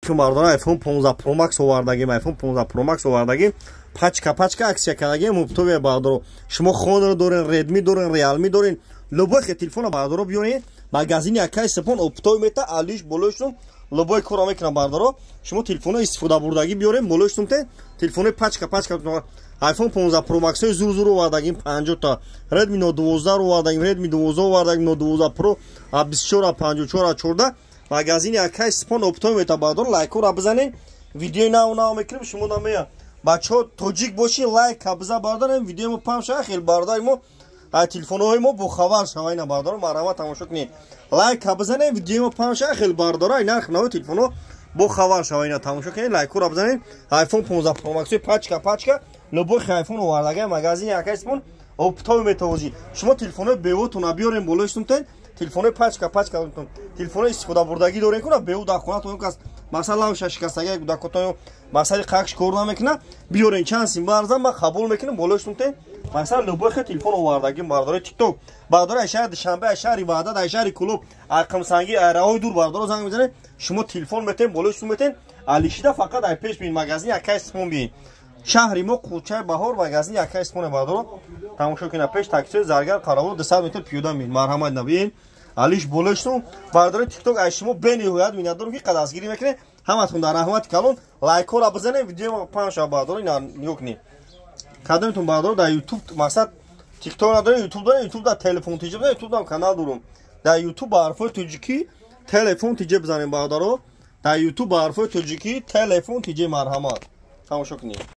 Мардон iPhone 15 Pro Max овардагим, iPhone 15 Pro Max овардагим, пачка аксия кардагим, муптове бардоро. Шумо Honor дорин, Redmi дорин, Realme дорин, любой телефон бардоро биёрин, магазини акай сапон оптов мета алиш болошун, любой кора мекунам бардоро. Шумо телефон истифода бурдагӣ биёрин, болошун те, телефони пачка iPhone 15 Pro Max зур овардагим 50 та, Redmi Note 12 овардагим, Redmi 12 овардагим, Note 12 Pro 24 54 14. Магазини акай спон оптом мета бардор лайкора бизанин, видео нав мекунем, шумо намея бачо тоҷик боши лайк абза бардорем, видеомо памша хел бардоимо телефоноимо бо хабар шавайна бардор марҳамат тамошо кунед, лайк абзанем, видеомо памша хел бардора ай нарх наво телефоно бо хабар шавайна тамошо кунед, лайкора бизанин. iPhone 15 Pro Max пачка любой iPhone овардага магазини акай спон оптом мета ози шумо телефоно бевотуна биёрем болоштумтен телефони пачка телефони истифода бурдагӣ дорем куна беуда хонатон кас масалан шашикастаги дакотон масали қақш кор намекуна биёрен чанд сим барзам ма қабул мекунем болоштумтен масалан любой хел телефон овардагӣ бардори TikTok бардори ашари душанбе ашари ваҳдат ашари клуб ақмсанги айраҳои дур бардоро занг мезанем шумо телефон метем болоштум метем алишида фақат ай пеш бин магазини акай спон бин шаҳри мо қучаи баҳор магазини акай спон бардоро тамошо кина пеш таксиёи заргар қаравол 200 метр пиёда мин марҳамат набин алиш болоштум бардори TikTok ай шумо бениҳоят минатдорум ки қадасгирӣ мекунед ҳаматон дар раҳмати калон лайкора бизанед видео панша бардори нигоҳ кунед кадомитон бардор дар YouTube мақсад TikTok надорем YouTube дорем YouTube дар телефон тиҷа бизанем YouTube дар канал дорум дар YouTube ба ҳарфои тоҷикӣ телефон тиҷа бизанем бардоро дар YouTube ба ҳарфои тоҷикӣ телефон тиҷа марҳамат тамошо кунед.